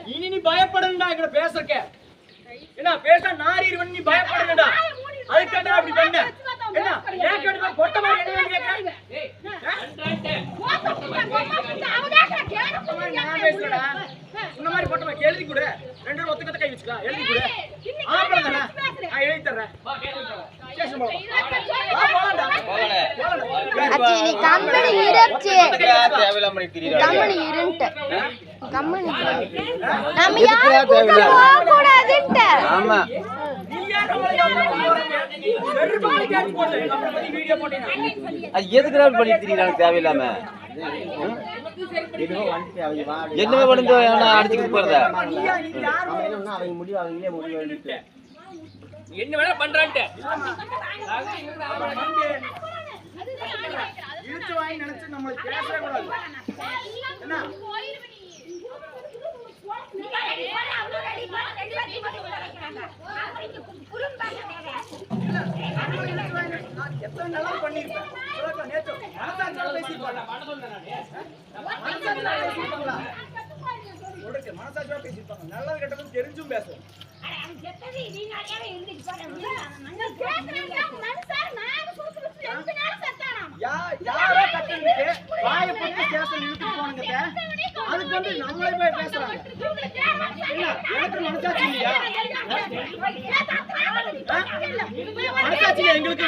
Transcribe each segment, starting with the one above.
இனி நீ பயப்படணும்டா எங்களை பேசுறக்க என்ன பேச நாரிடுவன் நீ பயப்படணும்டா அதுக்காக அப்படி பண்ண என்ன ஏன் கேட்டு பொட்ட மாதிரி என்ன கேக்குறீங்க நான் பேசுறடா இந்த மாதிரி பொட்டமா எழுதி கொடு ரெண்டு ஒத்துக்கத்த கை வச்சுக்கலாம் எழுதி கொடு ஆம்பள தானே நான் எழுதி தரேன் ஸ்டேஷன் போலாம் அச்சி நீ கம்பெனி இருச்சு தேவலாம் பண்ணி திரியற கம்பெனி இருன்ட்ட கம்பெனி நம்ம யாரும் போக கூடாதுன்ட்ட ஆமா அது எதுக்குடா பண்ணி திரியறாங்க தேவையில்லாம என்னவே வந்து அடிச்சிட்டு போறத அவங்க முடிவு அவங்களே முடிவு என்ன வேணா பண்றான்ட்டு இழுத்து வாங்கி நினைச்சு நம்மள பேசவே கூடாது என்ன எத்தனை நல்லா பண்ணிருக்கேன் நேத்து மனசாட்சியா பேசிருப்பாங்க நல்லது கெட்டதும் தெரிஞ்சும் பேசுவோம் யாரோ கட்டணுக்கு வாயை போட்டு ஸ்டேஷன் இழுத்துட்டு போனங்க அதுக்கு வந்து நம்மளே போய் பேசுறாங்க எனக்கு மனசாட்சி இல்லையா மனசாட்சி எங்களுக்கு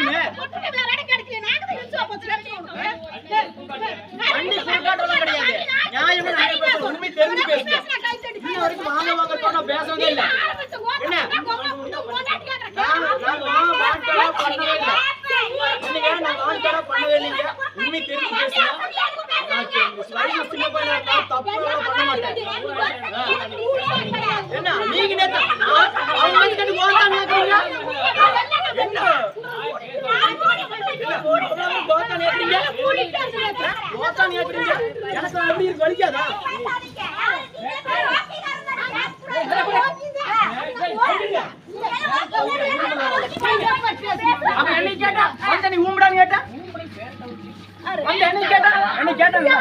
வண்டி குறுக்காட்டெல்லாம் கிடையாது நியாயமா உண்மை தெரிஞ்சு பேசுறேன் இன்ன வரைக்கும் வாங்க வாங்க போனா பேசவே இல்லை என்ன பண்ணவே இல்லைங்க உண்மை தெரிஞ்சு பேசுறேன் பண்ண மாட்டேன் என்ன நீங்க எனக்கு எப்படி இருக்கு வலிக்காதா அவன் என்ன கேட்டா அந்த நீ ஊம்படான்னு கேட்டா அந்த என்ன கேட்டா என்ன கேட்டாங்க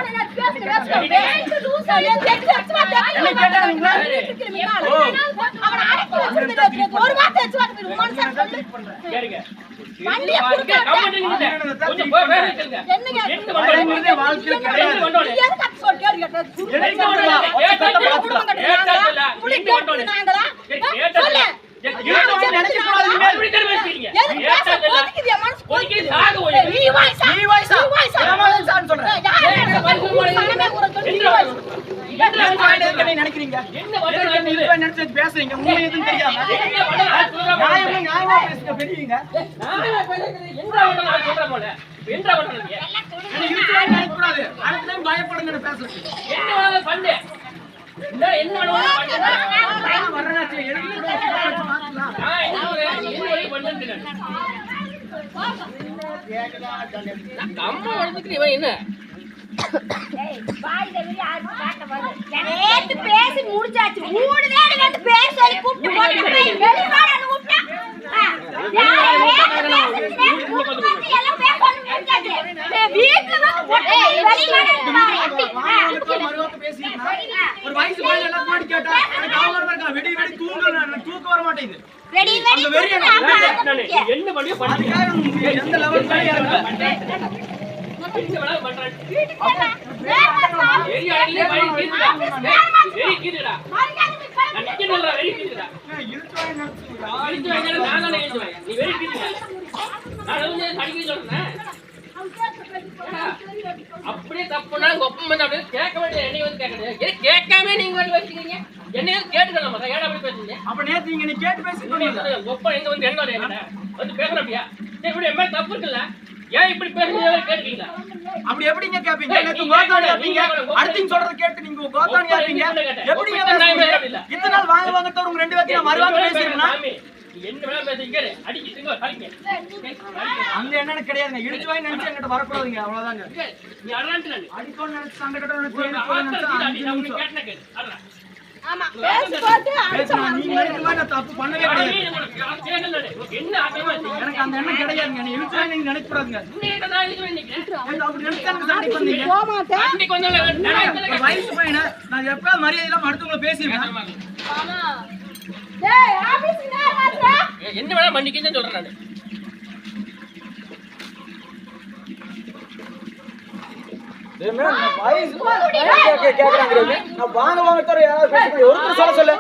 நினைக்கிறீங்க பேசுறீங்க உண்மை எதுவும் தெரியாம நியாயமா பேசுங்க பெரியவங்க கூடாது அதுக்குதான் பயப்படுங்க பேசுறது என்ன பேசி முடிச்சாச்சு மூணு நேரம் வந்து பேர் சொல்லி கூப்பிட்டு ஒரு வயசு பையன் எல்லாம் போடி கேட்டா எனக்கு ஆவலமா இருக்கா வெடி வெடி தூக்க வர மாட்டேங்குது என்ன பண்ணியோ பண்ணுங்க எந்த லெவல் பையன் இருக்கு அப்படியே தப்புனா ஒப்பம் வந்து அப்படியே கேட்க வேண்டிய என்னை வந்து கேட்கறது கேட்காம நீங்க வந்து வச்சுக்கிறீங்க என்னைய கேட்டுக்கலாம் ஏன் அப்படி பேசுறீங்க அப்ப நேத்து நீங்க கேட்டு பேசி ஒப்பம் எங்க வந்து என்ன வந்து பேசுறேன் அப்படியா இப்படி எம்மா தப்பு இருக்குல்ல ஏன் இப்படி பேசுறீங்க கேட்கறீங்களா அப்படி எப்படிங்க கேப்பீங்க எனக்கு கோதானி கேப்பீங்க அடுத்து சொல்றது கேட்டு நீங்க கோதானி கேப்பீங்க எப்படிங்க இத்தனை நாள் வாங்க வாங்க தவிர உங்க ரெண்டு பேருக்கு நான் மறுவாங்க பேசுறேன்னா என்ன வேணா பேசுறீங்க அடிக்கிறீங்க அடிங்க அந்த என்னன்னு கிடையாதுங்க. இழுத்து வாங்கி நினைச்சு என்கிட்ட வரக்கூடாதுங்க. அவ்வளவுதாங்க. நீ அறான்ட்டு நான் அடிக்கணும்னு நினைச்சு சண்டை கட்டணும்னு நினைச்சு போகணும்னு நினைச்சா 5 நிமிஷம். கேட்டன கேடு அறா ஆமா பேசி போட்டு பேசுனா நீங்க நினைக்கிற மாதிரி நான் தப்பு பண்ணவே கிடையாது. என்ன ஆசைமா இருக்கு எனக்கு அந்த எண்ணம் கிடையாதுங்க. நீ இழுத்து வாங்கி நீங்க நினைக்கக்கூடாதுங்க. நீங்க தான் இதுக்கு வேண்டிங்க அப்படி நினைச்சா எனக்கு சண்டை பண்ணீங்க. போக மாட்டேன் அன்னைக்கு வந்தால வயசு பையனை நான் எப்பயாவது மரியாதை இல்லாம அடுத்தவங்களை பேசியிருக்கேன். ஆமா டேய் ஆபீஸ் நேரா வாடா என்ன வேணா மன்னிக்கன்னு சொல்றேன் நான் வயசு கேக்குறாங்க. நான் வாங்க வாங்க தர யாராவது பேசுங்க. ஒருத்தர் சொல்ல